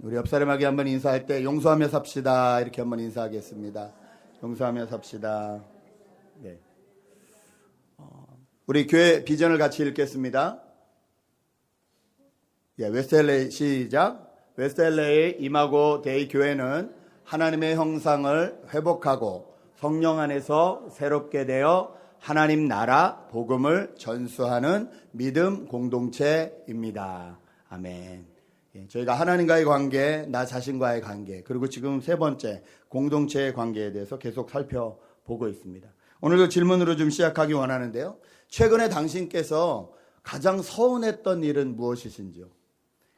우리 옆 사람에게 한번 인사할 때 용서하며 삽시다 이렇게 한번 인사하겠습니다. 용서하며 삽시다. 네. 우리 교회 비전을 같이 읽겠습니다. 웨스트LA 시작. 웨스트LA 이마고 데이 교회는 하나님의 형상을 회복하고 성령 안에서 새롭게 되어 하나님 나라 복음을 전수하는 믿음 공동체입니다. 아멘. 저희가 하나님과의 관계, 나 자신과의 관계, 그리고 지금 세 번째 공동체의 관계에 대해서 계속 살펴보고 있습니다. 오늘도 질문으로 좀 시작하기 원하는데요. 최근에 당신께서 가장 서운했던 일은 무엇이신지요?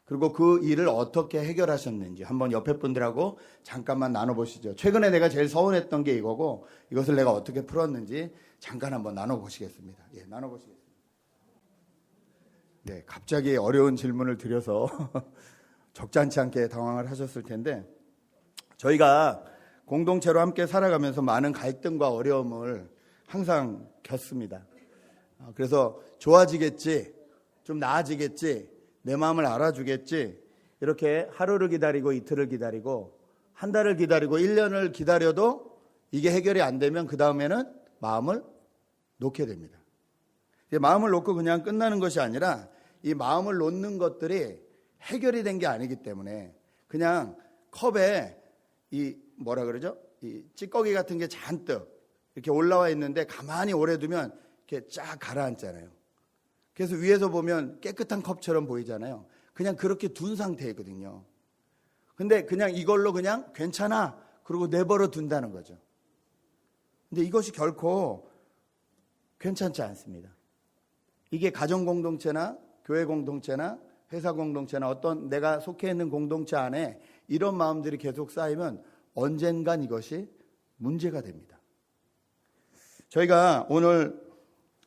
그리고 그 일을 어떻게 해결하셨는지 한번 옆에 분들하고 잠깐만 나눠보시죠. 최근에 내가 제일 서운했던 게 이거고 이것을 내가 어떻게 풀었는지 잠깐 한번 나눠보시겠습니다. 나눠보시겠습니다. 네, 갑자기 어려운 질문을 드려서 적잖지 않게 당황을 하셨을 텐데 저희가 공동체로 함께 살아가면서 많은 갈등과 어려움을 항상 겪습니다. 그래서 좋아지겠지, 좀 나아지겠지, 내 마음을 알아주겠지 이렇게 하루를 기다리고 이틀을 기다리고 한 달을 기다리고 1년을 기다려도 이게 해결이 안 되면 그 다음에는 마음을 놓게 됩니다. 마음을 놓고 그냥 끝나는 것이 아니라 이 마음을 놓는 것들이 해결이 된 게 아니기 때문에 그냥 컵에 이 찌꺼기 같은 게 잔뜩 이렇게 올라와 있는데 가만히 오래 두면 이렇게 쫙 가라앉잖아요. 그래서 위에서 보면 깨끗한 컵처럼 보이잖아요. 그냥 그렇게 둔 상태이거든요. 근데 그냥 이걸로 그냥 괜찮아 그러고 내버려 둔다는 거죠. 근데 이것이 결코 괜찮지 않습니다. 이게 가정 공동체나 교회 공동체나 회사 공동체나 어떤 내가 속해 있는 공동체 안에 이런 마음들이 계속 쌓이면 언젠간 이것이 문제가 됩니다. 저희가 오늘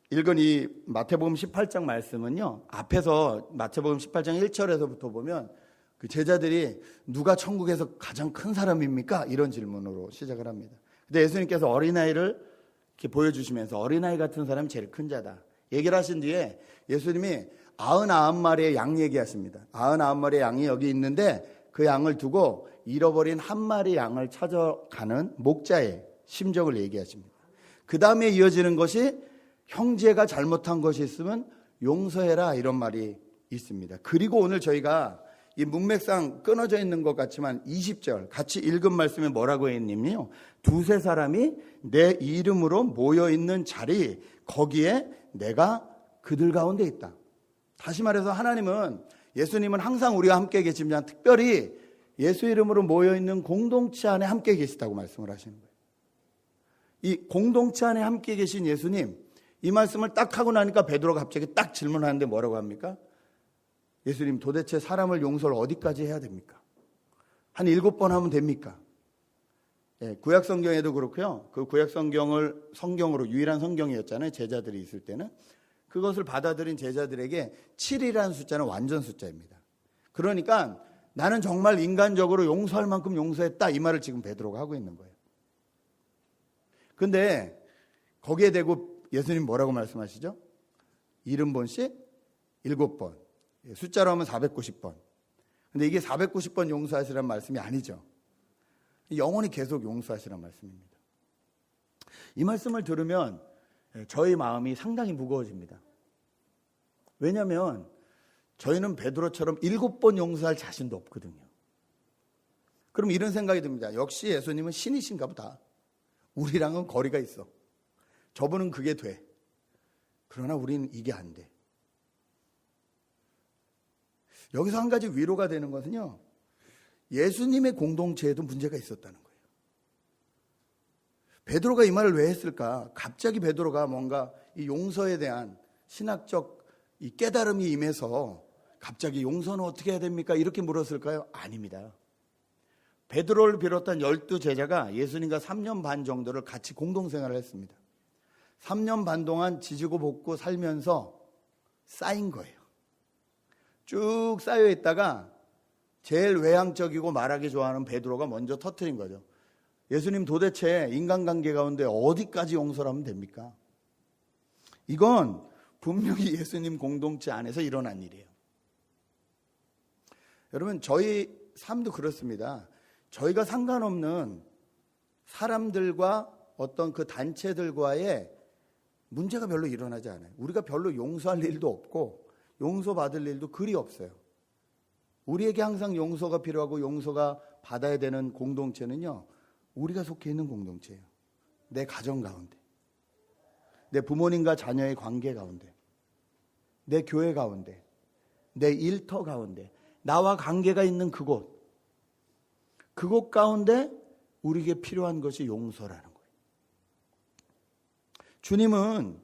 읽은 이 마태복음 18장 말씀은요, 앞에서 마태복음 18장 1절에서부터 보면 그 제자들이 누가 천국에서 가장 큰 사람입니까? 이런 질문으로 시작을 합니다. 근데 예수님께서 어린아이를 이렇게 보여주시면서 어린아이 같은 사람이 제일 큰 자다 얘기를 하신 뒤에 예수님이 99마리의 양 얘기하십니다. 99마리의 양이 여기 있는데 그 양을 두고 잃어버린 한 마리 양을 찾아가는 목자의 심정을 얘기하십니다. 그 다음에 이어지는 것이 형제가 잘못한 것이 있으면 용서해라 이런 말이 있습니다. 그리고 오늘 저희가 이 문맥상 끊어져 있는 것 같지만 20절 같이 읽은 말씀에 뭐라고 했냐면요, 두세 사람이 내 이름으로 모여있는 자리 거기에 내가 그들 가운데 있다. 다시 말해서 예수님은 항상 우리와 함께 계시지만 특별히 예수 이름으로 모여있는 공동체 안에 함께 계시다고 말씀을 하시는 거예요. 이 공동체 안에 함께 계신 예수님, 이 말씀을 딱 하고 나니까 베드로가 갑자기 딱 질문하는데 뭐라고 합니까? 예수님, 도대체 사람을 용서를 어디까지 해야 됩니까? 한 7번 하면 됩니까? 구약 성경에도 그렇고요. 그 구약 성경으로 유일한 성경이었잖아요. 제자들이 있을 때는. 그것을 받아들인 제자들에게 7이라는 숫자는 완전 숫자입니다. 그러니까 나는 정말 인간적으로 용서할 만큼 용서했다 이 말을 지금 베드로가 하고 있는 거예요. 근데 거기에 대고 예수님 뭐라고 말씀하시죠? 70번씩 7번. 숫자로 하면 490번. 근데 이게 490번 용서하시라는 말씀이 아니죠. 영원히 계속 용서하시라는 말씀입니다. 이 말씀을 들으면 저희 마음이 상당히 무거워집니다. 왜냐하면 저희는 베드로처럼 7번 용서할 자신도 없거든요. 그럼 이런 생각이 듭니다. 역시 예수님은 신이신가 보다. 우리랑은 거리가 있어. 저분은 그게 돼. 그러나 우리는 이게 안 돼. 여기서 한 가지 위로가 되는 것은요, 예수님의 공동체에도 문제가 있었다는 거예요. 베드로가 이 말을 왜 했을까? 갑자기 베드로가 뭔가 이 용서에 대한 신학적 이 깨달음이 임해서 갑자기 용서는 어떻게 해야 됩니까? 이렇게 물었을까요? 아닙니다. 베드로를 비롯한 12제자가 예수님과 3년 반 정도를 같이 공동생활을 했습니다. 3년 반 동안 지지고 볶고 살면서 쌓인 거예요. 쭉 쌓여 있다가 제일 외향적이고 말하기 좋아하는 베드로가 먼저 터뜨린 거죠. 예수님, 도대체 인간관계 가운데 어디까지 용서를 하면 됩니까? 이건 분명히 예수님 공동체 안에서 일어난 일이에요. 여러분, 저희 삶도 그렇습니다. 저희가 상관없는 사람들과 어떤 그 단체들과의 문제가 별로 일어나지 않아요. 우리가 별로 용서할 일도 없고 용서받을 일도 그리 없어요. 우리에게 항상 용서가 필요하고 용서가 받아야 되는 공동체는요, 우리가 속해 있는 공동체예요. 내 가정 가운데, 내 부모님과 자녀의 관계 가운데, 내 교회 가운데, 내 일터 가운데, 나와 관계가 있는 그곳 가운데 우리에게 필요한 것이 용서라는 거예요. 주님은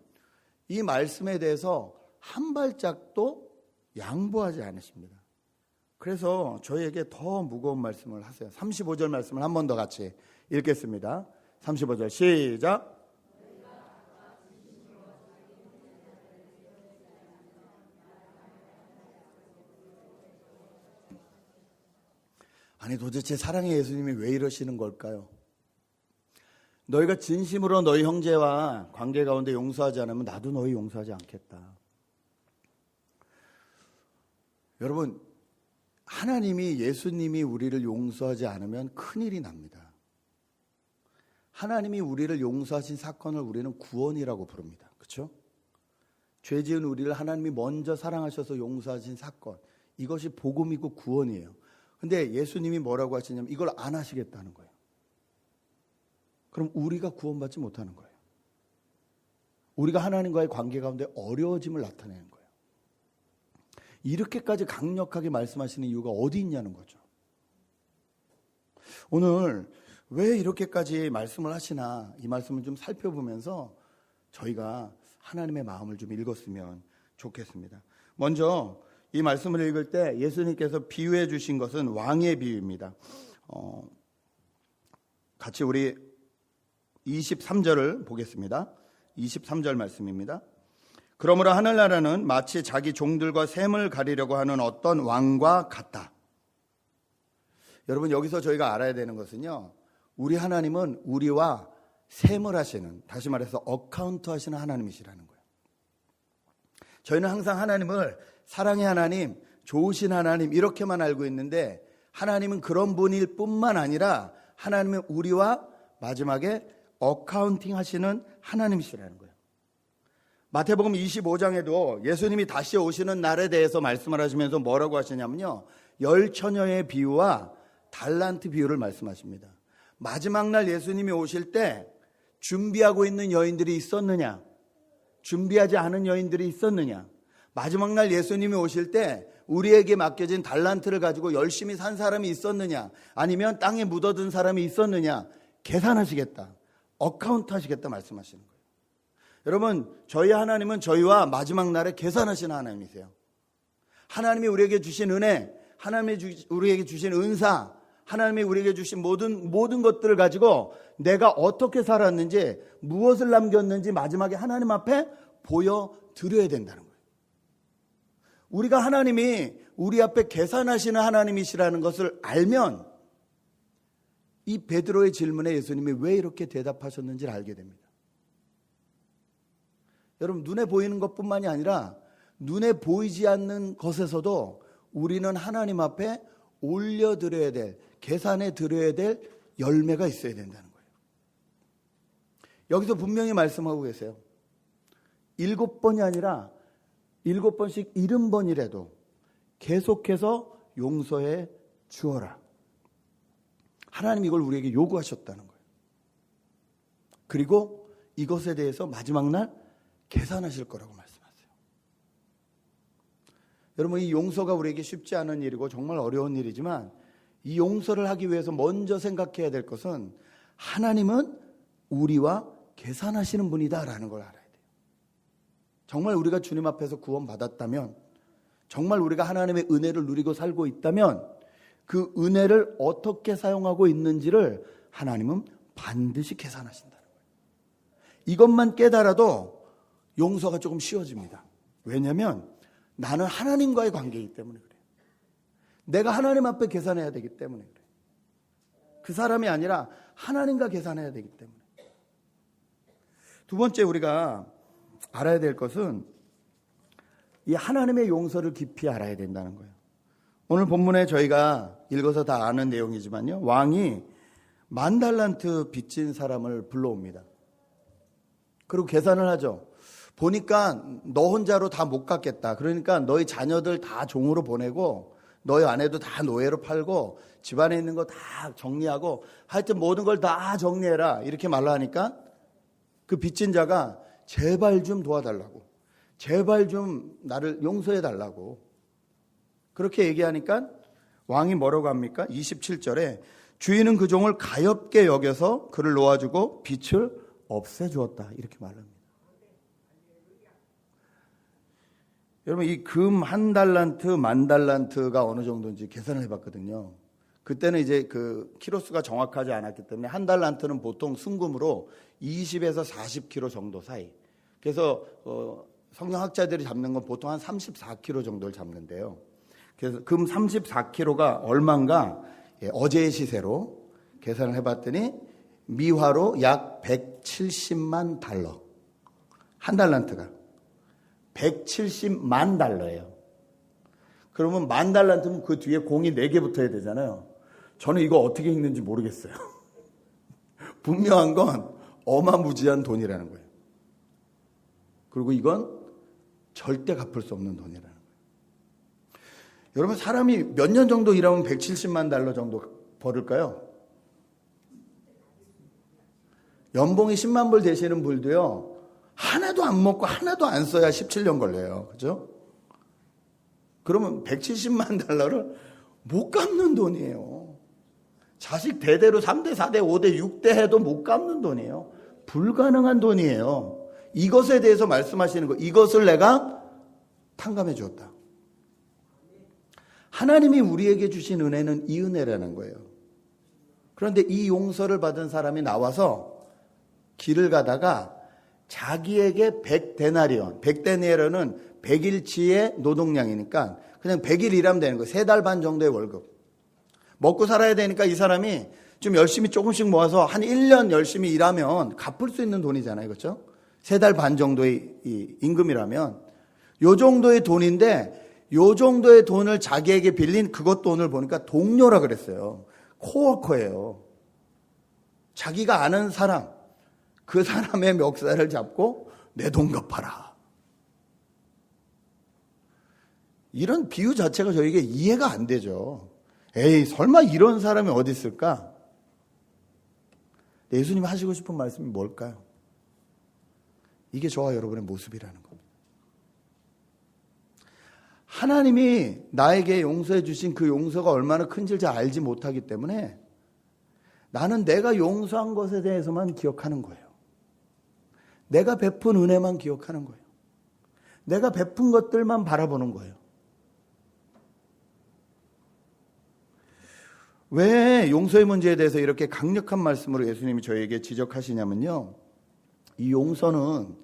이 말씀에 대해서 한 발짝도 양보하지 않으십니다. 그래서 저희에게 더 무거운 말씀을 하세요. 35절 말씀을 한 번 더 같이 읽겠습니다. 35절 시작. 아니 도대체 사랑의 예수님이 왜 이러시는 걸까요? 너희가 진심으로 너희 형제와 관계 가운데 용서하지 않으면 나도 너희 용서하지 않겠다. 여러분, 하나님이, 예수님이 우리를 용서하지 않으면 큰일이 납니다. 하나님이 우리를 용서하신 사건을 우리는 구원이라고 부릅니다. 그렇죠? 죄 지은 우리를 하나님이 먼저 사랑하셔서 용서하신 사건, 이것이 복음이고 구원이에요. 근데 예수님이 뭐라고 하시냐면 이걸 안 하시겠다는 거예요. 그럼 우리가 구원받지 못하는 거예요. 우리가 하나님과의 관계 가운데 어려워짐을 나타내는 거예요. 이렇게까지 강력하게 말씀하시는 이유가 어디 있냐는 거죠. 오늘 왜 이렇게까지 말씀을 하시나, 이 말씀을 좀 살펴보면서 저희가 하나님의 마음을 좀 읽었으면 좋겠습니다. 먼저 이 말씀을 읽을 때 예수님께서 비유해 주신 것은 왕의 비유입니다. 같이 우리 23절을 보겠습니다. 23절 말씀입니다. 그러므로 하늘나라는 마치 자기 종들과 셈을 가리려고 하는 어떤 왕과 같다. 여러분, 여기서 저희가 알아야 되는 것은요, 우리 하나님은 우리와 셈을 하시는, 다시 말해서 어카운트 하시는 하나님이시라는 거예요. 저희는 항상 하나님을 사랑의 하나님, 좋으신 하나님 이렇게만 알고 있는데, 하나님은 그런 분일 뿐만 아니라 하나님은 우리와 마지막에 어카운팅 하시는 하나님이시라는 거예요. 마태복음 25장에도 예수님이 다시 오시는 날에 대해서 말씀을 하시면서 뭐라고 하시냐면요, 열처녀의 비유와 달란트 비유를 말씀하십니다. 마지막 날 예수님이 오실 때 준비하고 있는 여인들이 있었느냐, 준비하지 않은 여인들이 있었느냐, 마지막 날 예수님이 오실 때 우리에게 맡겨진 달란트를 가지고 열심히 산 사람이 있었느냐, 아니면 땅에 묻어둔 사람이 있었느냐, 계산하시겠다, 어카운트 하시겠다 말씀하시는 거예요. 여러분, 저희 하나님은 저희와 마지막 날에 계산하시는 하나님이세요. 하나님이 우리에게 주신 은혜, 하나님이 우리에게 주신 은사, 하나님이 우리에게 주신 모든 것들을 가지고 내가 어떻게 살았는지, 무엇을 남겼는지 마지막에 하나님 앞에 보여드려야 된다는 거예요. 우리가 하나님이 우리 앞에 계산하시는 하나님이시라는 것을 알면 이 베드로의 질문에 예수님이 왜 이렇게 대답하셨는지를 알게 됩니다. 여러분, 눈에 보이는 것뿐만이 아니라 눈에 보이지 않는 것에서도 우리는 하나님 앞에 올려드려야 될, 계산해 드려야 될 열매가 있어야 된다는 거예요. 여기서 분명히 말씀하고 계세요. 7번이 아니라 7번씩 70번이라도 계속해서 용서해 주어라. 하나님이 이걸 우리에게 요구하셨다는 거예요. 그리고 이것에 대해서 마지막 날 계산하실 거라고 말씀하세요. 여러분, 이 용서가 우리에게 쉽지 않은 일이고 정말 어려운 일이지만, 이 용서를 하기 위해서 먼저 생각해야 될 것은 하나님은 우리와 계산하시는 분이다라는 걸 알아야 돼요. 정말 우리가 주님 앞에서 구원받았다면, 정말 우리가 하나님의 은혜를 누리고 살고 있다면 그 은혜를 어떻게 사용하고 있는지를 하나님은 반드시 계산하신다는 거예요. 이것만 깨달아도 용서가 조금 쉬워집니다. 왜냐하면 나는 하나님과의 관계이기 때문에 그래요. 내가 하나님 앞에 계산해야 되기 때문에 그래요. 그 사람이 아니라 하나님과 계산해야 되기 때문에. 두 번째 우리가 알아야 될 것은 이 하나님의 용서를 깊이 알아야 된다는 거예요. 오늘 본문에 저희가 읽어서 다 아는 내용이지만요, 왕이 10,000달란트 빚진 사람을 불러옵니다. 그리고 계산을 하죠. 보니까 너 혼자로 다 못 갚겠다. 그러니까 너희 자녀들 다 종으로 보내고 너희 아내도 다 노예로 팔고 집안에 있는 거 다 정리하고 하여튼 모든 걸 다 정리해라, 이렇게 말로 하니까 그 빚진 자가 제발 좀 도와달라고, 제발 좀 나를 용서해 달라고 그렇게 얘기하니까 왕이 뭐라고 합니까? 27절에 주인은 그 종을 가엾게 여겨서 그를 놓아주고 빚을 없애주었다, 이렇게 말합니다. 여러분, 이 금 1달란트, 10,000달란트가 어느 정도인지 계산을 해봤거든요. 그때는 이제 그 키로수가 정확하지 않았기 때문에 1달란트는 보통 순금으로 20에서 40kg 정도 사이. 그래서 성경학자들이 잡는 건 보통 한 34kg 정도를 잡는데요. 그래서 금 34kg가 얼마인가? 어제의 시세로 계산을 해봤더니 미화로 약 170만 달러. 한 달란트가 170만 달러예요. 그러면 10,000달란트면 그 뒤에 공이 4개 붙어야 되잖아요. 저는 이거 어떻게 읽는지 모르겠어요. 분명한 건 어마무지한 돈이라는 거예요. 그리고 이건 절대 갚을 수 없는 돈이라는 거예요. 여러분, 사람이 몇 년 정도 일하면 170만 달러 정도 벌을까요? 연봉이 10만 불 되시는 분도요, 하나도 안 먹고 하나도 안 써야 17년 걸려요. 그죠? 그러면 170만 달러를 못 갚는 돈이에요. 자식 대대로 3대, 4대, 5대, 6대 해도 못 갚는 돈이에요. 불가능한 돈이에요. 이것에 대해서 말씀하시는 거, 이것을 내가 탕감해 주었다. 하나님이 우리에게 주신 은혜는 이 은혜라는 거예요. 그런데 이 용서를 받은 사람이 나와서 길을 가다가 자기에게 100데나리온, 100데나리온은 100일치의 노동량이니까 그냥 100일 일하면 되는 거예요. 3달 반 정도의 월급. 먹고 살아야 되니까 이 사람이 좀 열심히 조금씩 모아서 한 1년 열심히 일하면 갚을 수 있는 돈이잖아요. 그렇죠? 3달 반 정도의 이 임금이라면 요 정도의 돈인데, 요 정도의 돈을 자기에게 빌린 그것도 오늘 보니까 동료라 그랬어요. 코워커예요. 자기가 아는 사람, 그 사람의 멱살을 잡고 내 돈 갚아라. 이런 비유 자체가 저에게 이해가 안 되죠. 에이, 설마 이런 사람이 어디 있을까? 예수님이 하시고 싶은 말씀이 뭘까요? 이게 저와 여러분의 모습이라는 겁니다. 하나님이 나에게 용서해 주신 그 용서가 얼마나 큰지 잘 알지 못하기 때문에 나는 내가 용서한 것에 대해서만 기억하는 거예요. 내가 베푼 은혜만 기억하는 거예요. 내가 베푼 것들만 바라보는 거예요. 왜 용서의 문제에 대해서 이렇게 강력한 말씀으로 예수님이 저에게 지적하시냐면요, 이 용서는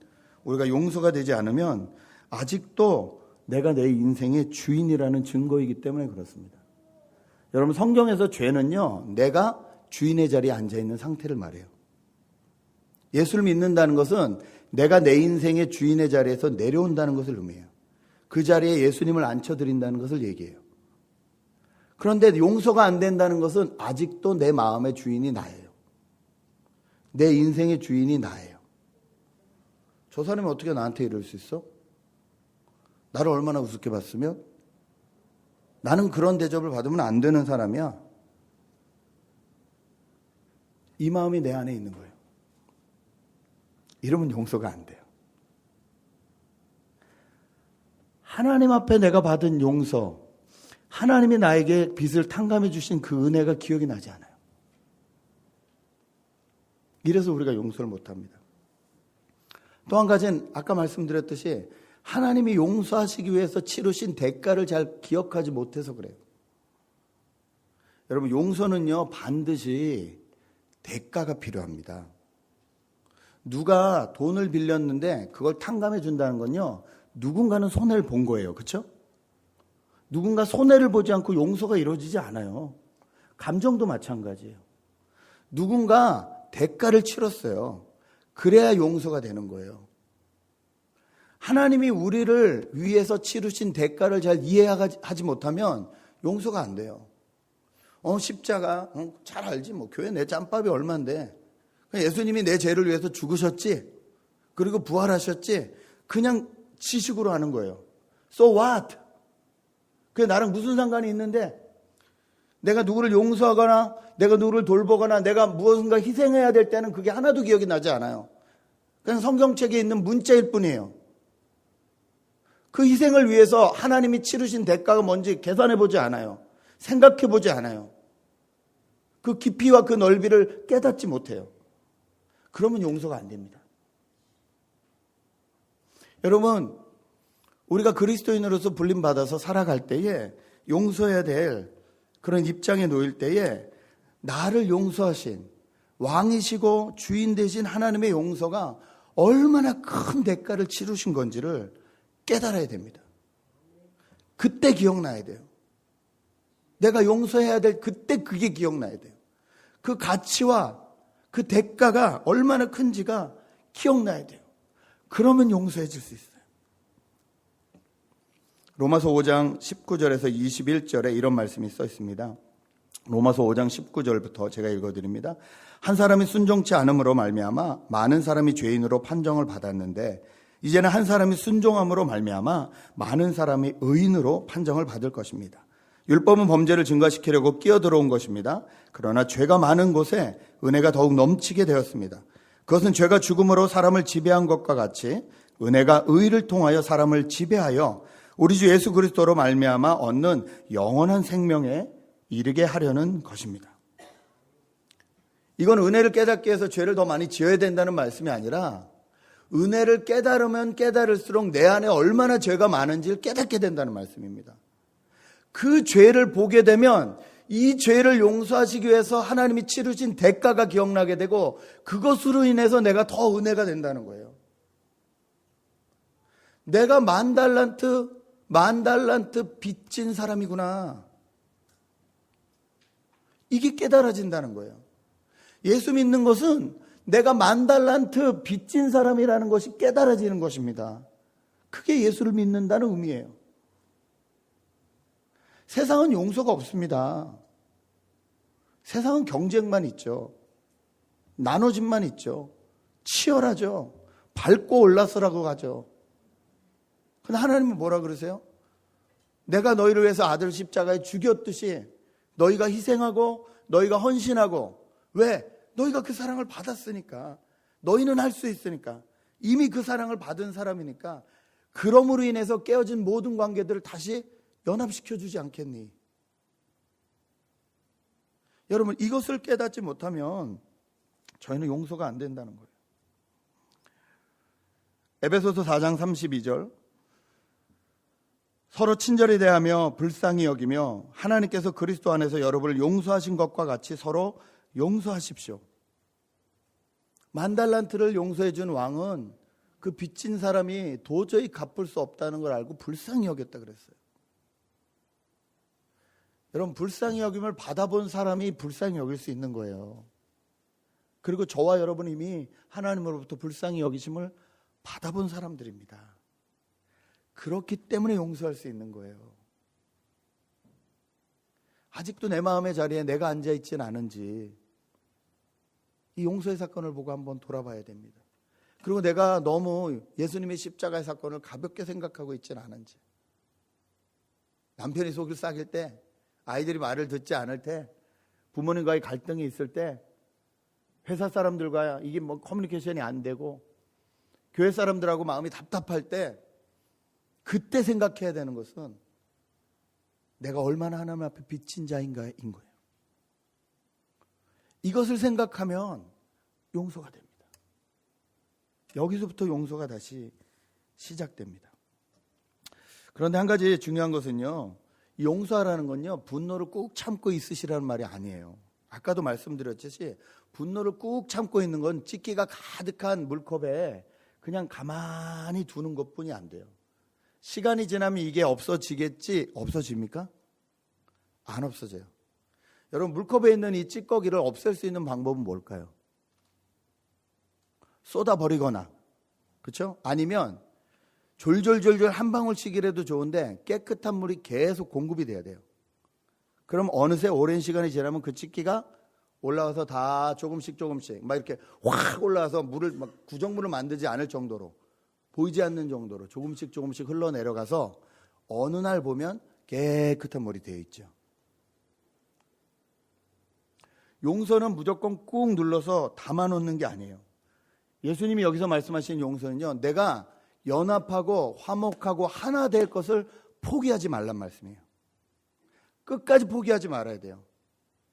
우리가 용서가 되지 않으면 아직도 내가 내 인생의 주인이라는 증거이기 때문에 그렇습니다. 여러분, 성경에서 죄는요, 내가 주인의 자리에 앉아있는 상태를 말해요. 예수를 믿는다는 것은 내가 내 인생의 주인의 자리에서 내려온다는 것을 의미해요. 그 자리에 예수님을 앉혀드린다는 것을 얘기해요. 그런데 용서가 안 된다는 것은 아직도 내 마음의 주인이 나예요. 내 인생의 주인이 나예요. 저 사람이 어떻게 나한테 이럴 수 있어? 나를 얼마나 우습게 봤으며? 나는 그런 대접을 받으면 안 되는 사람이야. 이 마음이 내 안에 있는 거예요. 이러면 용서가 안 돼요. 하나님 앞에 내가 받은 용서, 하나님이 나에게 빚을 탕감해 주신 그 은혜가 기억이 나지 않아요. 이래서 우리가 용서를 못합니다. 또 한 가지는 아까 말씀드렸듯이 하나님이 용서하시기 위해서 치르신 대가를 잘 기억하지 못해서 그래요. 여러분, 용서는요, 반드시 대가가 필요합니다. 누가 돈을 빌렸는데 그걸 탕감해 준다는 건요, 누군가는 손해를 본 거예요. 그렇죠? 누군가 손해를 보지 않고 용서가 이루어지지 않아요. 감정도 마찬가지예요. 누군가 대가를 치렀어요. 그래야 용서가 되는 거예요. 하나님이 우리를 위해서 치르신 대가를 잘 이해하지 못하면 용서가 안 돼요. 십자가 잘 알지 뭐 교회 내 짬밥이 얼만데 예수님이 내 죄를 위해서 죽으셨지 그리고 부활하셨지 그냥 지식으로 하는 거예요. So what? 그게 나랑 무슨 상관이 있는데 내가 누구를 용서하거나 내가 누구를 돌보거나 내가 무엇인가 희생해야 될 때는 그게 하나도 기억이 나지 않아요. 그냥 성경책에 있는 문자일 뿐이에요. 그 희생을 위해서 하나님이 치르신 대가가 뭔지 계산해 보지 않아요. 생각해 보지 않아요. 그 깊이와 그 넓이를 깨닫지 못해요. 그러면 용서가 안 됩니다. 여러분, 우리가 그리스도인으로서 불림받아서 살아갈 때에 용서해야 될 그런 입장에 놓일 때에 나를 용서하신 왕이시고 주인 되신 하나님의 용서가 얼마나 큰 대가를 치르신 건지를 깨달아야 됩니다. 그때 기억나야 돼요. 내가 용서해야 될 그때 그게 기억나야 돼요. 그 가치와 그 대가가 얼마나 큰지가 기억나야 돼요. 그러면 용서해 줄 수 있어요. 로마서 5장 19절에서 21절에 이런 말씀이 써 있습니다. 로마서 5장 19절부터 제가 읽어드립니다. 한 사람이 순종치 않음으로 말미암아 많은 사람이 죄인으로 판정을 받았는데 이제는 한 사람이 순종함으로 말미암아 많은 사람이 의인으로 판정을 받을 것입니다. 율법은 범죄를 증가시키려고 끼어들어온 것입니다. 그러나 죄가 많은 곳에 은혜가 더욱 넘치게 되었습니다. 그것은 죄가 죽음으로 사람을 지배한 것과 같이 은혜가 의를 통하여 사람을 지배하여 우리 주 예수 그리스도로 말미암아 얻는 영원한 생명에 이르게 하려는 것입니다. 이건 은혜를 깨닫기 위해서 죄를 더 많이 지어야 된다는 말씀이 아니라 은혜를 깨달으면 깨달을수록 내 안에 얼마나 죄가 많은지를 깨닫게 된다는 말씀입니다. 그 죄를 보게 되면 이 죄를 용서하시기 위해서 하나님이 치르신 대가가 기억나게 되고 그것으로 인해서 내가 더 은혜가 된다는 거예요. 내가 만 달란트 빚진 사람이구나. 이게 깨달아진다는 거예요. 예수 믿는 것은 내가 만 달란트 빚진 사람이라는 것이 깨달아지는 것입니다. 그게 예수를 믿는다는 의미예요. 세상은 용서가 없습니다. 세상은 경쟁만 있죠. 나눠짐만 있죠. 치열하죠. 밟고 올라서라고 하죠. 근데 하나님은 뭐라 그러세요? 내가 너희를 위해서 아들 십자가에 죽였듯이 너희가 희생하고 너희가 헌신하고 왜? 너희가 그 사랑을 받았으니까 너희는 할 수 있으니까 이미 그 사랑을 받은 사람이니까 그럼으로 인해서 깨어진 모든 관계들을 다시 연합시켜주지 않겠니? 여러분 이것을 깨닫지 못하면 저희는 용서가 안 된다는 거예요. 에베소서 4장 32절 서로 친절히 대하며 불쌍히 여기며 하나님께서 그리스도 안에서 여러분을 용서하신 것과 같이 서로 용서하십시오. 만 달란트를 용서해 준 왕은 그 빚진 사람이 도저히 갚을 수 없다는 걸 알고 불쌍히 여겼다 그랬어요. 여러분 불쌍히 여김을 받아본 사람이 불쌍히 여길 수 있는 거예요. 그리고 저와 여러분 이미 하나님으로부터 불쌍히 여기심을 받아본 사람들입니다. 그렇기 때문에 용서할 수 있는 거예요. 아직도 내 마음의 자리에 내가 앉아있지는 않은지 이 용서의 사건을 보고 한번 돌아봐야 됩니다. 그리고 내가 너무 예수님의 십자가의 사건을 가볍게 생각하고 있지는 않은지 남편이 속을 썩일 때 아이들이 말을 듣지 않을 때 부모님과의 갈등이 있을 때 회사 사람들과 이게 뭐 커뮤니케이션이 안 되고 교회 사람들하고 마음이 답답할 때 그때 생각해야 되는 것은 내가 얼마나 하나님 앞에 빚진 자인가인 거예요. 이것을 생각하면 용서가 됩니다. 여기서부터 용서가 다시 시작됩니다. 그런데 한 가지 중요한 것은요, 용서하라는 건요, 분노를 꾹 참고 있으시라는 말이 아니에요. 아까도 말씀드렸듯이 분노를 꾹 참고 있는 건 찌기가 가득한 물컵에 그냥 가만히 두는 것뿐이 안 돼요. 시간이 지나면 이게 없어지겠지? 없어집니까? 안 없어져요. 여러분 물컵에 있는 이 찌꺼기를 없앨 수 있는 방법은 뭘까요? 쏟아버리거나, 그렇죠? 아니면 졸졸졸졸 한 방울씩이라도 좋은데 깨끗한 물이 계속 공급이 돼야 돼요. 그럼 어느새 오랜 시간이 지나면 그 찌끼가 올라와서 다 조금씩 막 이렇게 확 올라와서 물을 막 구정물을 만들지 않을 정도로, 보이지 않는 정도로 조금씩 흘러내려가서 어느 날 보면 깨끗한 물이 되어 있죠. 용서는 무조건 꾹 눌러서 담아놓는 게 아니에요. 예수님이 여기서 말씀하신 용서는요, 내가 연합하고 화목하고 하나 될 것을 포기하지 말란 말씀이에요. 끝까지 포기하지 말아야 돼요.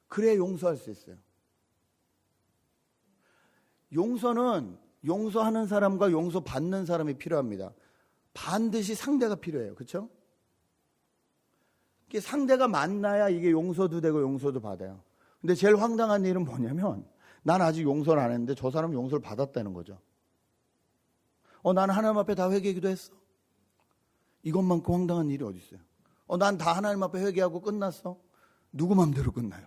그래야 용서할 수 있어요. 용서는 용서하는 사람과 용서받는 사람이 필요합니다. 반드시 상대가 필요해요. 그렇죠? 이게 상대가 만나야 이게 용서도 되고 용서도 받아요. 근데 제일 황당한 일은 뭐냐면 난 아직 용서를 안 했는데 저 사람은 용서를 받았다는 거죠. 나는 하나님 앞에 다 회개기도 했어. 이것만큼 황당한 일이 어디 있어요? 난 다 하나님 앞에 회개하고 끝났어. 누구 맘대로 끝나요?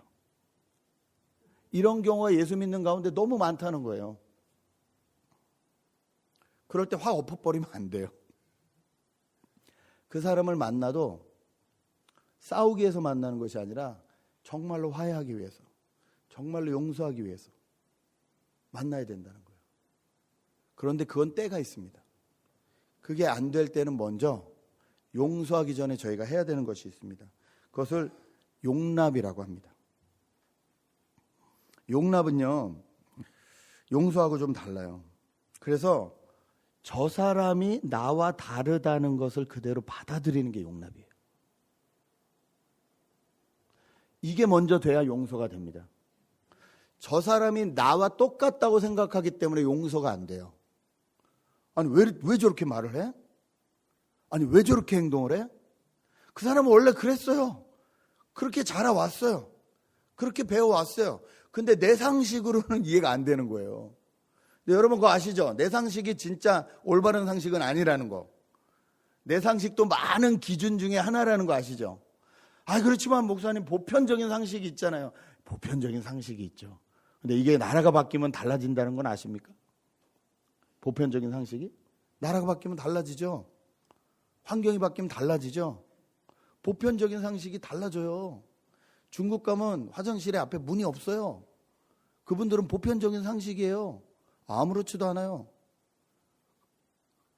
이런 경우가 예수 믿는 가운데 너무 많다는 거예요. 그럴 때 확 엎어버리면 안 돼요. 그 사람을 만나도 싸우기 위해서 만나는 것이 아니라 정말로 화해하기 위해서, 정말로 용서하기 위해서 만나야 된다는 거예요. 그런데 그건 때가 있습니다. 그게 안 될 때는 먼저 용서하기 전에 저희가 해야 되는 것이 있습니다. 그것을 용납이라고 합니다. 용납은요, 용서하고 좀 달라요. 그래서 저 사람이 나와 다르다는 것을 그대로 받아들이는 게 용납이에요. 이게 먼저 돼야 용서가 됩니다. 저 사람이 나와 똑같다고 생각하기 때문에 용서가 안 돼요. 아니, 왜 저렇게 말을 해? 아니, 왜 저렇게 행동을 해? 그 사람은 원래 그랬어요. 그렇게 자라왔어요. 그렇게 배워왔어요. 근데 내 상식으로는 이해가 안 되는 거예요. 근데 여러분 그거 아시죠? 내 상식이 진짜 올바른 상식은 아니라는 거. 내 상식도 많은 기준 중에 하나라는 거 아시죠? 그렇지만 목사님 보편적인 상식이 있잖아요. 보편적인 상식이 있죠. 근데 이게 나라가 바뀌면 달라진다는 건 아십니까? 보편적인 상식이? 나라가 바뀌면 달라지죠. 환경이 바뀌면 달라지죠. 보편적인 상식이 달라져요. 중국 가면 화장실에 앞에 문이 없어요. 그분들은 보편적인 상식이에요. 아무렇지도 않아요.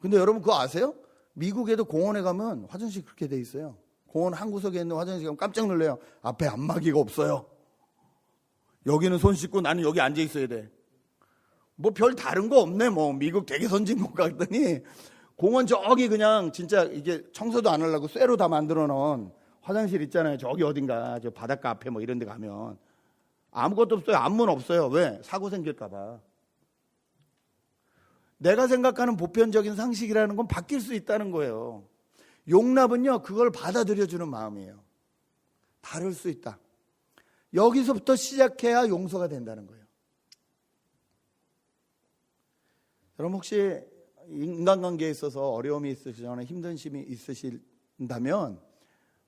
근데 여러분 그거 아세요? 미국에도 공원에 가면 화장실 그렇게 돼 있어요. 공원 한 구석에 있는 화장실 가면 깜짝 놀래요. 앞에 안마기가 없어요. 여기는 손 씻고 나는 여기 앉아 있어야 돼. 뭐 별 다른 거 없네. 뭐 미국 되게 선진국 같더니 공원 저기 그냥 진짜 이게 청소도 안 하려고 쇠로 다 만들어 놓은 화장실 있잖아요. 저기 어딘가 저 바닷가 앞에 뭐 이런 데 가면 아무것도 없어요. 앞문 없어요. 왜? 사고 생길까 봐. 내가 생각하는 보편적인 상식이라는 건 바뀔 수 있다는 거예요. 용납은요, 그걸 받아들여주는 마음이에요. 다를 수 있다. 여기서부터 시작해야 용서가 된다는 거예요. 여러분 혹시 인간관계에 있어서 어려움이 있으시거나 힘든 심이 있으신다면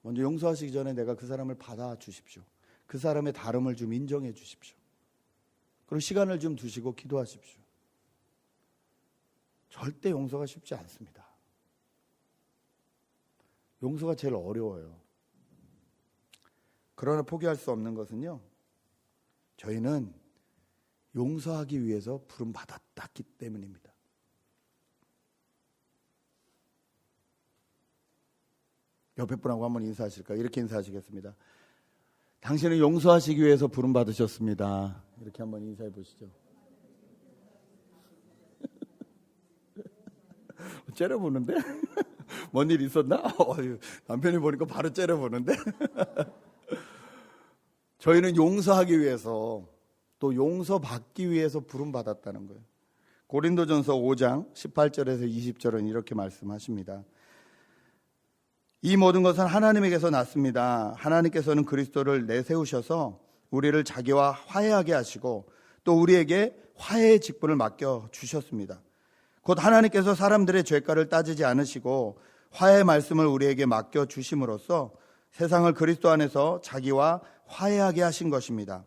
먼저 용서하시기 전에 내가 그 사람을 받아주십시오. 그 사람의 다름을 좀 인정해 주십시오. 그리고 시간을 좀 두시고 기도하십시오. 절대 용서가 쉽지 않습니다. 용서가 제일 어려워요. 그러나 포기할 수 없는 것은요, 저희는 용서하기 위해서 부름받았기 때문입니다. 옆에 분하고 한번 인사하실까요? 이렇게 인사하시겠습니다. 당신은 용서하시기 위해서 부름받으셨습니다. 이렇게 한번 인사해 보시죠. 째려보는데? 뭔 일 있었나? 남편이 보니까 바로 째려보는데? 저희는 용서하기 위해서 또 용서받기 위해서 부름받았다는 거예요. 고린도전서 5장 18절에서 20절은 이렇게 말씀하십니다. 이 모든 것은 하나님에게서 났습니다. 하나님께서는 그리스도를 내세우셔서 우리를 자기와 화해하게 하시고 또 우리에게 화해의 직분을 맡겨주셨습니다. 곧 하나님께서 사람들의 죄가를 따지지 않으시고 화해의 말씀을 우리에게 맡겨주심으로써 세상을 그리스도 안에서 자기와 화해하게 하신 것입니다.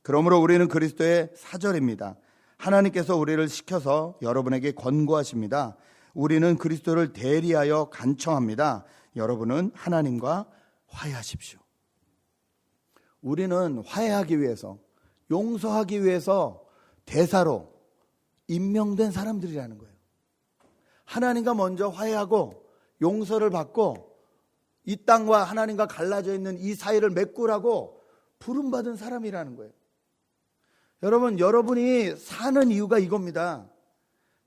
그러므로 우리는 그리스도의 사절입니다. 하나님께서 우리를 시켜서 여러분에게 권고하십니다. 우리는 그리스도를 대리하여 간청합니다. 여러분은 하나님과 화해하십시오. 우리는 화해하기 위해서, 용서하기 위해서 대사로 임명된 사람들이라는 거예요. 하나님과 먼저 화해하고 용서를 받고 이 땅과 하나님과 갈라져 있는 이 사이를 메꾸라고 부름받은 사람이라는 거예요. 여러분, 여러분이 사는 이유가 이겁니다.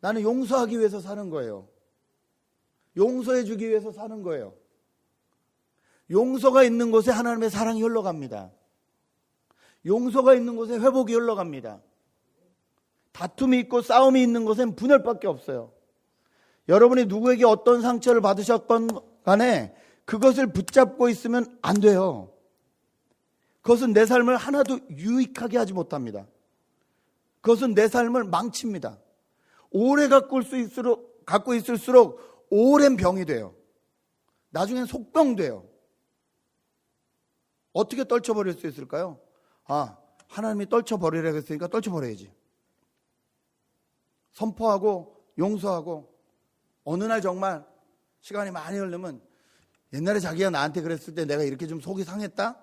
나는 용서하기 위해서 사는 거예요. 용서해 주기 위해서 사는 거예요. 용서가 있는 곳에 하나님의 사랑이 흘러갑니다. 용서가 있는 곳에 회복이 흘러갑니다. 다툼이 있고 싸움이 있는 곳엔 분열밖에 없어요. 여러분이 누구에게 어떤 상처를 받으셨건 간에 그것을 붙잡고 있으면 안 돼요. 그것은 내 삶을 하나도 유익하게 하지 못합니다. 그것은 내 삶을 망칩니다. 오래 갖고 있을수록 오랜 병이 돼요. 나중엔 속병돼요. 어떻게 떨쳐버릴 수 있을까요? 하나님이 떨쳐버리라고 했으니까 떨쳐버려야지. 선포하고 용서하고 어느 날 정말 시간이 많이 흐르면 옛날에 자기가 나한테 그랬을 때 내가 이렇게 좀 속이 상했다?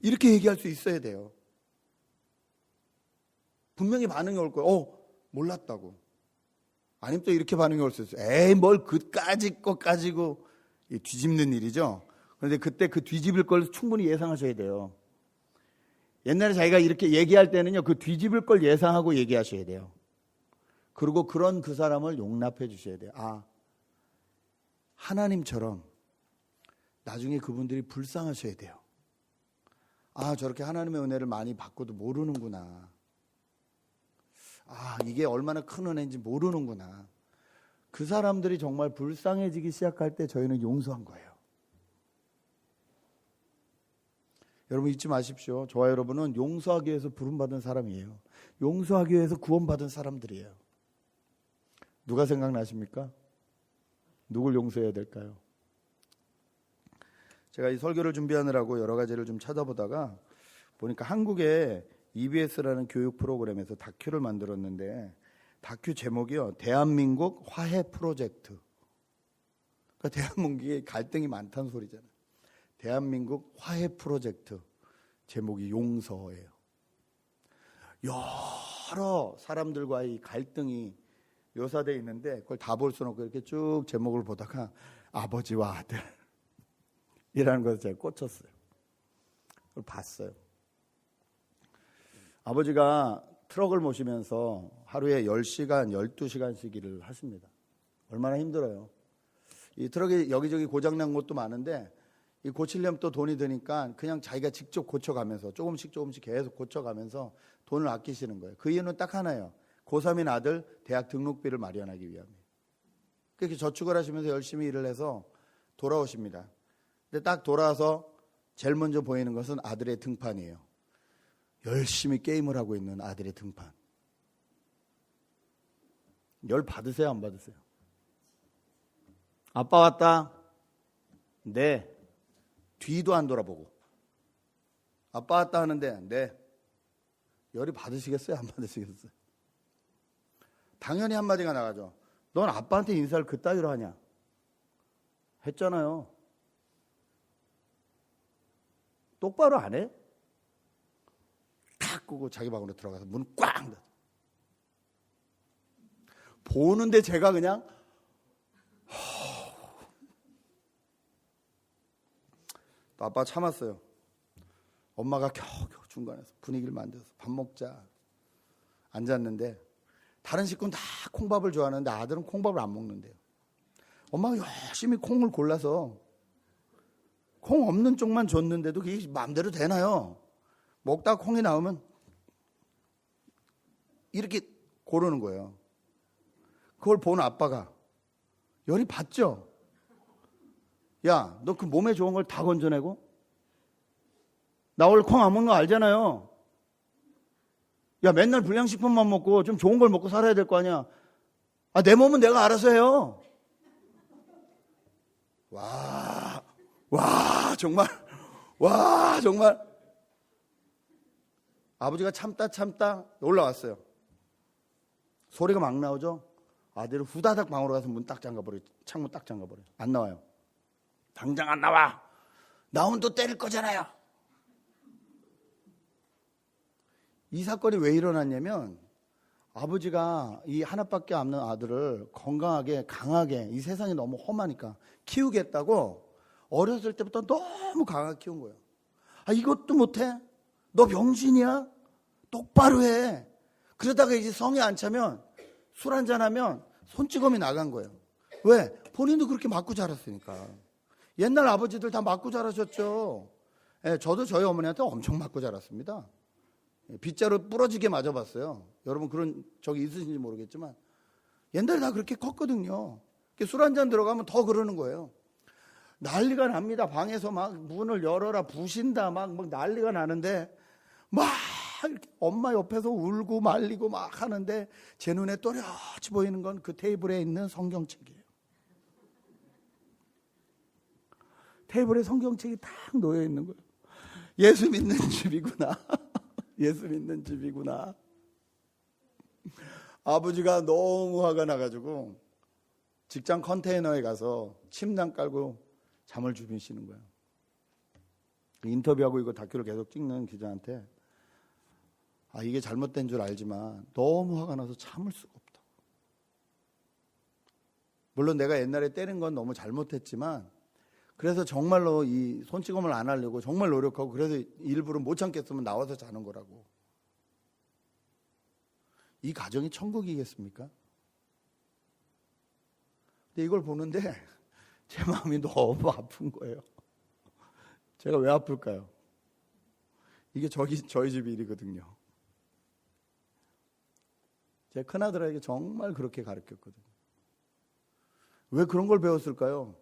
이렇게 얘기할 수 있어야 돼요. 분명히 반응이 올 거예요. 몰랐다고. 아니면 또 이렇게 반응이 올 수 있어요. 에이, 뭘 그까짓 거 가지고 뒤집는 일이죠. 그런데 그때 그 뒤집을 걸 충분히 예상하셔야 돼요. 옛날에 자기가 이렇게 얘기할 때는요, 그 뒤집을 걸 예상하고 얘기하셔야 돼요. 그리고 그런 그 사람을 용납해 주셔야 돼요. 하나님처럼 나중에 그분들이 불쌍하셔야 돼요. 저렇게 하나님의 은혜를 많이 받고도 모르는구나. 이게 얼마나 큰 은혜인지 모르는구나. 그 사람들이 정말 불쌍해지기 시작할 때 저희는 용서한 거예요. 여러분 잊지 마십시오. 저와 여러분은 용서하기 위해서 부름받은 사람이에요. 용서하기 위해서 구원받은 사람들이에요. 누가 생각나십니까? 누굴 용서해야 될까요? 제가 이 설교를 준비하느라고 여러 가지를 좀 찾아보다가 보니까 한국에 EBS라는 교육 프로그램에서 다큐를 만들었는데 다큐 제목이요, 대한민국 화해 프로젝트. 그러니까 대한민국에 갈등이 많다는 소리잖아요. 대한민국 화해 프로젝트. 제목이 용서예요. 여러 사람들과의 갈등이 묘사되어 있는데 그걸 다 볼 수는 없고 이렇게 쭉 제목을 보다가 아버지와 아들이라는 것에 제가 꽂혔어요. 그걸 봤어요. 아버지가 트럭을 모시면서 하루에 10시간, 12시간씩 일을 하십니다. 얼마나 힘들어요. 이 트럭이 여기저기 고장난 곳도 많은데 이 고치려면 또 돈이 드니까 그냥 자기가 직접 고쳐가면서 조금씩 계속 고쳐가면서 돈을 아끼시는 거예요. 그 이유는 딱 하나예요. 고3인 아들 대학 등록비를 마련하기 위함이에요. 그렇게 저축을 하시면서 열심히 일을 해서 돌아오십니다. 근데 딱 돌아와서 제일 먼저 보이는 것은 아들의 등판이에요. 열심히 게임을 하고 있는 아들의 등판. 열 받으세요, 안 받으세요? 아빠 왔다. 네. 뒤도 안 돌아보고. 아빠 왔다 하는데 네. 열이 받으시겠어요, 안 받으시겠어요? 당연히 한마디가 나가죠. 넌 아빠한테 인사를 그따위로 하냐? 했잖아요. 똑바로 안 해? 탁 끄고 자기 방으로 들어가서 문 꽉 닫아. 보는데 제가 그냥 또 아빠가 참았어요. 엄마가 겨우겨우 중간에서 분위기를 만들어서 밥 먹자 앉았는데 다른 식구는 다 콩밥을 좋아하는데 아들은 콩밥을 안 먹는데요. 엄마가 열심히 콩을 골라서 콩 없는 쪽만 줬는데도 그게 마음대로 되나요? 먹다가 콩이 나오면 이렇게 고르는 거예요. 그걸 본 아빠가 열이 받죠? 야, 너 그 몸에 좋은 걸 다 건져내고? 나 원래 콩 안 먹는 거 알잖아요. 야, 맨날 불량식품만 먹고 좀 좋은 걸 먹고 살아야 될 거 아니야. 내 몸은 내가 알아서 해요. 정말. 아버지가 참다 올라왔어요. 소리가 막 나오죠? 아들은 후다닥 방으로 가서 문 딱 잠가버려요. 창문 딱 잠가버려요. 안 나와요. 당장 안 나와. 나오면 또 때릴 거잖아요. 이 사건이 왜 일어났냐면 아버지가 이 하나밖에 없는 아들을 건강하게 강하게 이 세상이 너무 험하니까 키우겠다고 어렸을 때부터 너무 강하게 키운 거예요. 이것도 못해? 너 병신이야? 똑바로 해. 그러다가 이제 성에 안 차면 술 한잔하면 손찌검이 나간 거예요. 왜? 본인도 그렇게 맞고 자랐으니까. 옛날 아버지들 다 맞고 자라셨죠. 저도 저희 어머니한테 엄청 맞고 자랐습니다. 빗자루 부러지게 맞아봤어요. 여러분 그런 적이 있으신지 모르겠지만 옛날에 다 그렇게 컸거든요. 술 한잔 들어가면 더 그러는 거예요. 난리가 납니다. 방에서 막 문을 열어라 부신다 막 난리가 나는데 막 이렇게 엄마 옆에서 울고 말리고 막 하는데 제 눈에 또렷이 보이는 건 그 테이블에 있는 성경책이에요. 테이블에 성경책이 딱 놓여 있는 거예요. 예수 믿는 집이구나. 예수 믿는 집이구나. 아버지가 너무 화가 나가지고 직장 컨테이너에 가서 침낭 깔고 잠을 주무시는 거예요. 인터뷰하고 이거 다큐를 계속 찍는 기자한테 이게 잘못된 줄 알지만 너무 화가 나서 참을 수가 없다. 물론 내가 옛날에 때린 건 너무 잘못했지만 그래서 정말로 이 손찌검을 안 하려고 정말 노력하고 그래서 일부러 못 참겠으면 나와서 자는 거라고. 이 가정이 천국이겠습니까? 근데 이걸 보는데 제 마음이 너무 아픈 거예요. 제가 왜 아플까요? 이게 저희 집 일이거든요. 제 큰아들에게 정말 그렇게 가르쳤거든요. 왜 그런 걸 배웠을까요?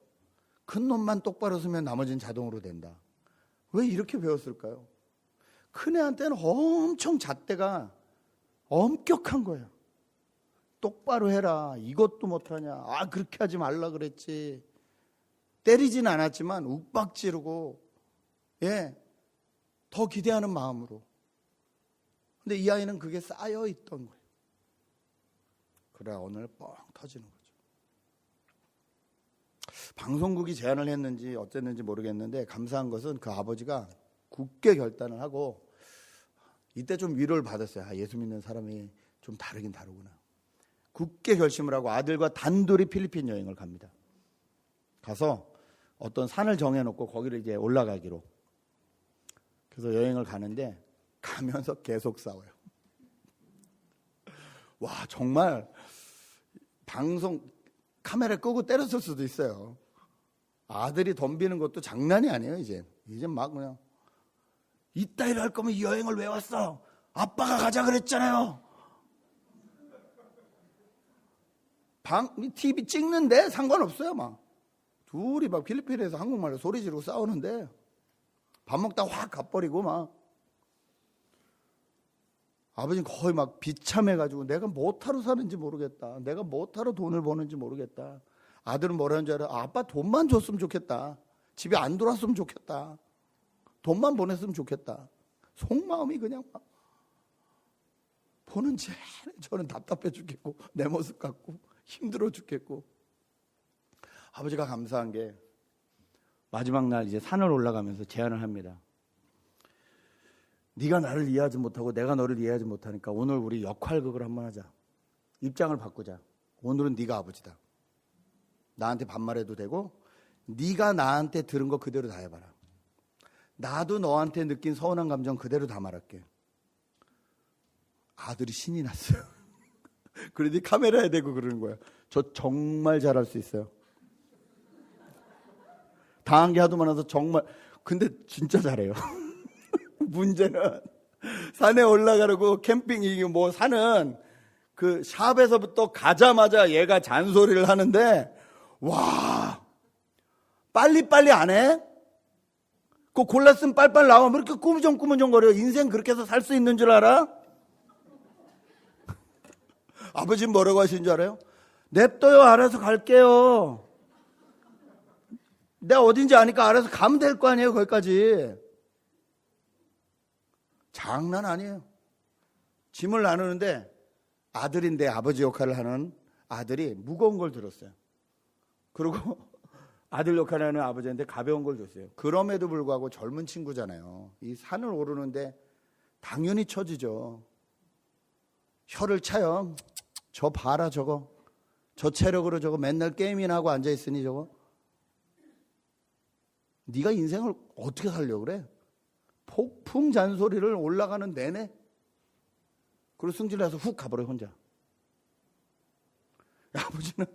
큰 놈만 똑바로 서면 나머지는 자동으로 된다. 왜 이렇게 배웠을까요? 큰애한테는 엄청 잣대가 엄격한 거예요. 똑바로 해라. 이것도 못하냐. 그렇게 하지 말라 그랬지. 때리진 않았지만 욱박지르고 더 기대하는 마음으로. 근데 이 아이는 그게 쌓여 있던 거예요. 그래 오늘 뻥 터지는 거죠. 방송국이 제안을 했는지 어쨌는지 모르겠는데 감사한 것은 그 아버지가 굳게 결단을 하고 이때 좀 위로를 받았어요. 예수 믿는 사람이 좀 다르긴 다르구나. 굳게 결심을 하고 아들과 단둘이 필리핀 여행을 갑니다. 가서 어떤 산을 정해놓고 거기를 이제 올라가기로. 그래서 여행을 가는데 가면서 계속 싸워요. 와 정말 방송 카메라 끄고 때렸을 수도 있어요. 아들이 덤비는 것도 장난이 아니에요. 이제 막 그냥 이따위로 할 거면 이 여행을 왜 왔어? 아빠가 가자 그랬잖아요. TV 찍는데 상관없어요. 막 둘이 막 필리핀에서 한국말로 소리 지르고 싸우는데 밥 먹다 확 가버리고 막 아버지는 거의 막 비참해가지고 내가 뭐하러 사는지 모르겠다. 내가 뭐하러 돈을 버는지 모르겠다. 아들은 뭐라는 줄 알아? 아빠 돈만 줬으면 좋겠다. 집에 안 들어왔으면 좋겠다. 돈만 보냈으면 좋겠다. 속마음이 그냥 막 보는 제일 저는 답답해 죽겠고 내 모습 같고 힘들어 죽겠고. 아버지가 감사한 게 마지막 날 이제 산을 올라가면서 제안을 합니다. 네가 나를 이해하지 못하고 내가 너를 이해하지 못하니까 오늘 우리 역할극을 한번 하자. 입장을 바꾸자. 오늘은 네가 아버지다. 나한테 반말해도 되고 네가 나한테 들은 거 그대로 다 해봐라. 나도 너한테 느낀 서운한 감정 그대로 다 말할게. 아들이 신이 났어요. 그러더니 카메라에 대고 그러는 거야. 저 정말 잘할 수 있어요. 당한 게 하도 많아서 정말. 근데 진짜 잘해요. 문제는 산에 올라가려고 캠핑 이게 뭐 산은 그 샵에서부터 가자마자 얘가 잔소리를 하는데 와 빨리빨리 안 해? 그 골랐으면 빨빨 나와. 왜 이렇게 꾸무정꾸무정거려? 인생 그렇게 해서 살 수 있는 줄 알아? 아버지는 뭐라고 하시는 줄 알아요? 냅둬요. 알아서 갈게요. 내가 어딘지 아니까 알아서 가면 될 거 아니에요. 거기까지. 장난 아니에요. 짐을 나누는데 아들인데 아버지 역할을 하는 아들이 무거운 걸 들었어요. 그리고 아들 역할을 하는 아버지한테 가벼운 걸 줬어요. 그럼에도 불구하고 젊은 친구잖아요. 이 산을 오르는데 당연히 처지죠. 혀를 차요. 저 봐라 저거. 저 체력으로 저거 맨날 게임이나 하고 앉아있으니 저거. 네가 인생을 어떻게 살려고 그래? 폭풍 잔소리를 올라가는 내내. 그리고 승질나서 훅 가버려 혼자. 아버지는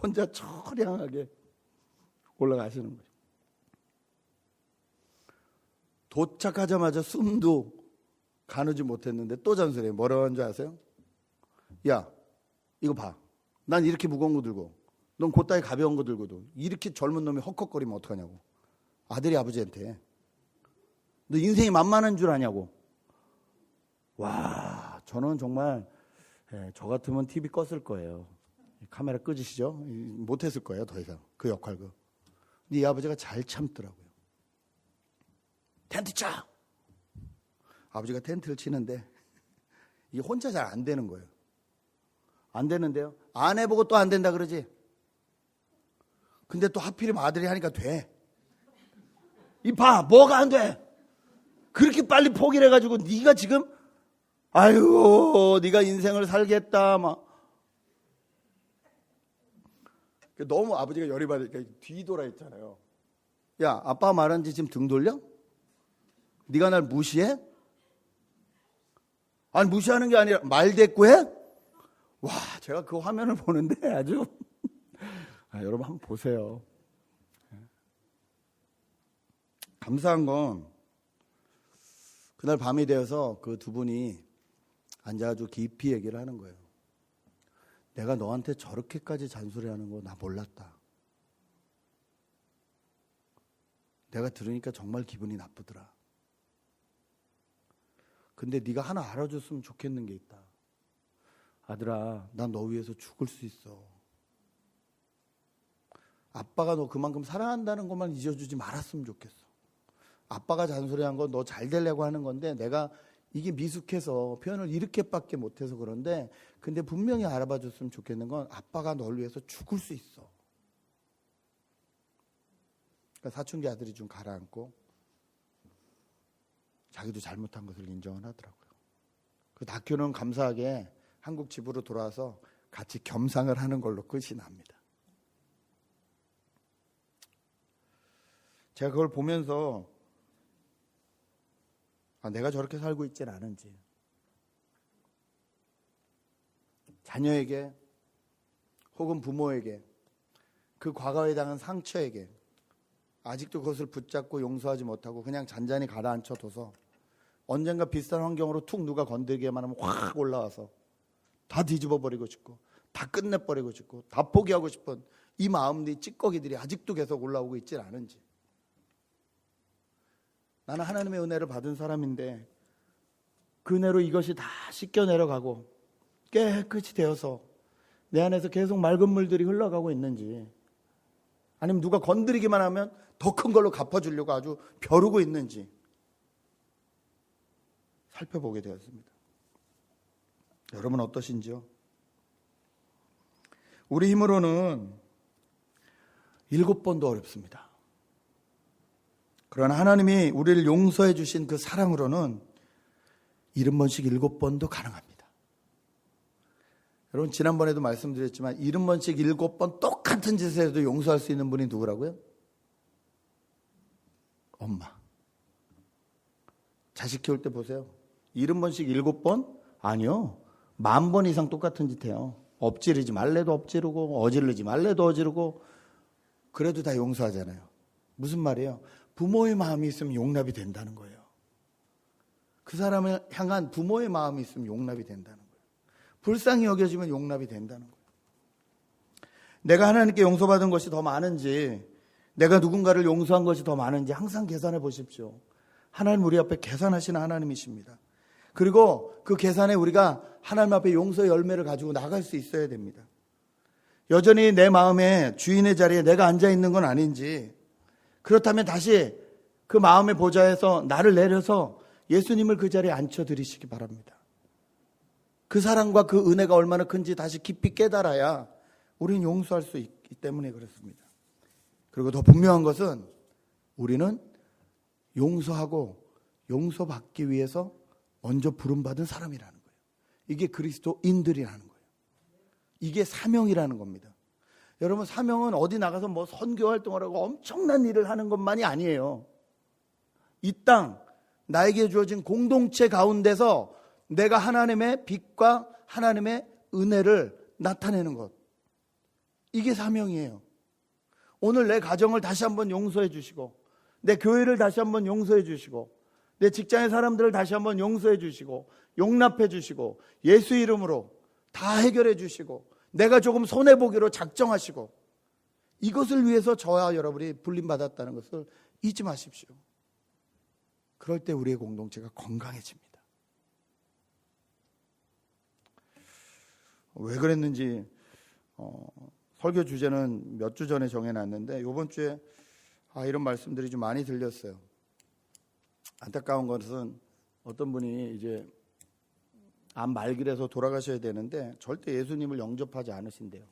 혼자 처량하게 올라가시는 거죠. 도착하자마자 숨도 가누지 못했는데 또 잔소리해요. 뭐라고 하는 줄 아세요? 야, 이거 봐. 난 이렇게 무거운 거 들고 넌 그따위 가벼운 거 들고도 이렇게 젊은 놈이 헉헉거리면 어떡하냐고. 아들이 아버지한테. 너 인생이 만만한 줄 아냐고. 와, 저는 정말 저 같으면 TV 껐을 거예요. 카메라 끄지시죠? 못했을 거예요. 더 이상 그 역할. 근데 이 아버지가 잘 참더라고요. 텐트 쳐! 아버지가 텐트를 치는데 이게 혼자 잘 안 되는 거예요. 안 되는데요. 안 해보고 또 안 된다 그러지. 근데 또 하필이면 아들이 하니까 돼. 이 봐, 뭐가 안 돼? 그렇게 빨리 포기를 해가지고 네가 지금 아유, 네가 인생을 살겠다 막. 너무 아버지가 열이 받으니까 뒤돌아 있잖아요. 야, 아빠가 말하는지 지금 등 돌려? 네가 날 무시해? 아니 무시하는 게 아니라 말대꾸해? 와, 제가 그 화면을 보는데 아주 여러분 한번 보세요. 감사한 건 그날 밤이 되어서 그 두 분이 앉아가지고 깊이 얘기를 하는 거예요. 내가 너한테 저렇게까지 잔소리하는 거 나 몰랐다. 내가 들으니까 정말 기분이 나쁘더라. 근데 네가 하나 알아줬으면 좋겠는 게 있다. 아들아, 난 너 위해서 죽을 수 있어. 아빠가 너 그만큼 사랑한다는 것만 잊어주지 말았으면 좋겠어. 아빠가 잔소리한 건 너 잘 되려고 하는 건데 내가 이게 미숙해서 표현을 이렇게밖에 못해서 그런데 근데 분명히 알아봐줬으면 좋겠는 건 아빠가 널 위해서 죽을 수 있어. 그러니까 사춘기 아들이 좀 가라앉고 자기도 잘못한 것을 인정을 하더라고요. 그 다큐는 감사하게 한국 집으로 돌아와서 같이 겸상을 하는 걸로 끝이 납니다. 제가 그걸 보면서 내가 저렇게 살고 있진 않은지, 자녀에게 혹은 부모에게 그 과거에 당한 상처에게 아직도 그것을 붙잡고 용서하지 못하고 그냥 잔잔히 가라앉혀둬서 언젠가 비슷한 환경으로 툭 누가 건들기만 하면 확 올라와서 다 뒤집어버리고 싶고 다 끝내버리고 싶고 다 포기하고 싶은 이 마음들이 찌꺼기들이 아직도 계속 올라오고 있질 않은지. 나는 하나님의 은혜를 받은 사람인데 그 은혜로 이것이 다 씻겨 내려가고 깨끗이 되어서 내 안에서 계속 맑은 물들이 흘러가고 있는지, 아니면 누가 건드리기만 하면 더 큰 걸로 갚아주려고 아주 벼르고 있는지 살펴보게 되었습니다. 여러분 어떠신지요? 우리 힘으로는 7번도 어렵습니다. 그러나 하나님이 우리를 용서해 주신 그 사랑으로는 70번씩 7번도 가능합니다. 여러분 지난번에도 말씀드렸지만 70번씩 7번 똑같은 짓을 해도 용서할 수 있는 분이 누구라고요? 엄마. 자식 키울 때 보세요. 70번씩 7번? 아니요. 10,000번 이상 똑같은 짓 해요. 엎지르지 말래도 엎지르고 어지르지 말래도 어지르고 그래도 다 용서하잖아요. 무슨 말이에요? 부모의 마음이 있으면 용납이 된다는 거예요. 그 사람을 향한 부모의 마음이 있으면 용납이 된다는 거예요. 불쌍히 여겨지면 용납이 된다는 거예요. 내가 하나님께 용서받은 것이 더 많은지, 내가 누군가를 용서한 것이 더 많은지 항상 계산해 보십시오. 하나님 우리 앞에 계산하시는 하나님이십니다. 그리고 그 계산에 우리가 하나님 앞에 용서의 열매를 가지고 나갈 수 있어야 됩니다. 여전히 내 마음에 주인의 자리에 내가 앉아 있는 건 아닌지, 그렇다면 다시 그 마음의 보좌에서 나를 내려서 예수님을 그 자리에 앉혀드리시기 바랍니다. 그 사랑과 그 은혜가 얼마나 큰지 다시 깊이 깨달아야 우리는 용서할 수 있기 때문에 그렇습니다. 그리고 더 분명한 것은 우리는 용서하고 용서받기 위해서 먼저 부름받은 사람이라는 거예요. 이게 그리스도인들이라는 거예요. 이게 사명이라는 겁니다. 여러분, 사명은 어디 나가서 뭐 선교 활동을 하고 엄청난 일을 하는 것만이 아니에요. 이 땅, 나에게 주어진 공동체 가운데서 내가 하나님의 빛과 하나님의 은혜를 나타내는 것. 이게 사명이에요. 오늘 내 가정을 다시 한번 용서해 주시고, 내 교회를 다시 한번 용서해 주시고, 내 직장의 사람들을 다시 한번 용서해 주시고, 용납해 주시고, 예수 이름으로 다 해결해 주시고, 내가 조금 손해보기로 작정하시고, 이것을 위해서 저와 여러분이 불림받았다는 것을 잊지 마십시오. 그럴 때 우리의 공동체가 건강해집니다. 왜 그랬는지 설교 주제는 몇 주 전에 정해놨는데 이번 주에 이런 말씀들이 좀 많이 들렸어요. 안타까운 것은 어떤 분이 이제 암 말기라서 돌아가셔야 되는데 절대 예수님을 영접하지 않으신대요.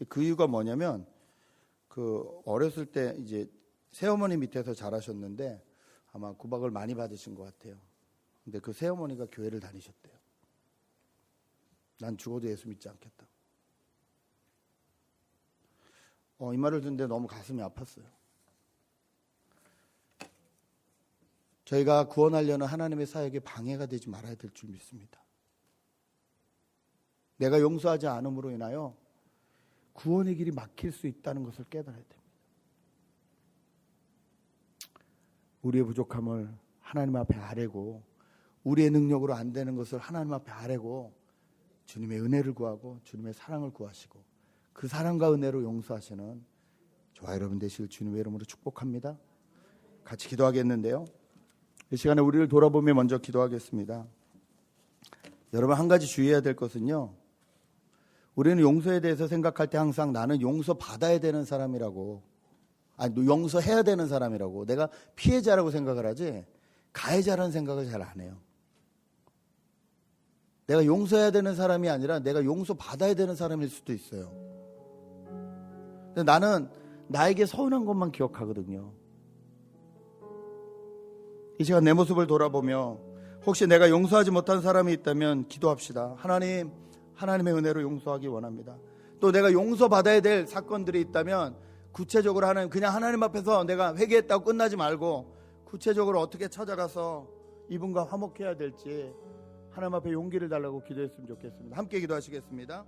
그 이유가 뭐냐면 그 어렸을 때 이제 새어머니 밑에서 자라셨는데 아마 구박을 많이 받으신 것 같아요. 근데 그 새어머니가 교회를 다니셨대요. 난 죽어도 예수 믿지 않겠다. 이 말을 듣는데 너무 가슴이 아팠어요. 저희가 구원하려는 하나님의 사역에 방해가 되지 말아야 될 줄 믿습니다. 내가 용서하지 않음으로 인하여 구원의 길이 막힐 수 있다는 것을 깨달아야 됩니다. 우리의 부족함을 하나님 앞에 아뢰고, 우리의 능력으로 안 되는 것을 하나님 앞에 아뢰고, 주님의 은혜를 구하고 주님의 사랑을 구하시고, 그 사랑과 은혜로 용서하시는 저와 여러분 되실 주님의 이름으로 축복합니다. 같이 기도하겠는데요, 이 시간에 우리를 돌아보며 먼저 기도하겠습니다. 여러분, 한 가지 주의해야 될 것은요, 우리는 용서에 대해서 생각할 때 항상 나는 용서받아야 되는 사람이라고, 용서해야 되는 사람이라고, 내가 피해자라고 생각을 하지 가해자라는 생각을 잘 안 해요. 내가 용서해야 되는 사람이 아니라 내가 용서받아야 되는 사람일 수도 있어요. 근데 나는 나에게 서운한 것만 기억하거든요. 이 시간 내 모습을 돌아보며 혹시 내가 용서하지 못한 사람이 있다면 기도합시다. 하나님, 하나님의 은혜로 용서하기 원합니다. 또 내가 용서받아야 될 사건들이 있다면 구체적으로 그냥 하나님 앞에서 내가 회개했다고 끝나지 말고 구체적으로 어떻게 찾아가서 이분과 화목해야 될지 하나님 앞에 용기를 달라고 기도했으면 좋겠습니다. 함께 기도하시겠습니다.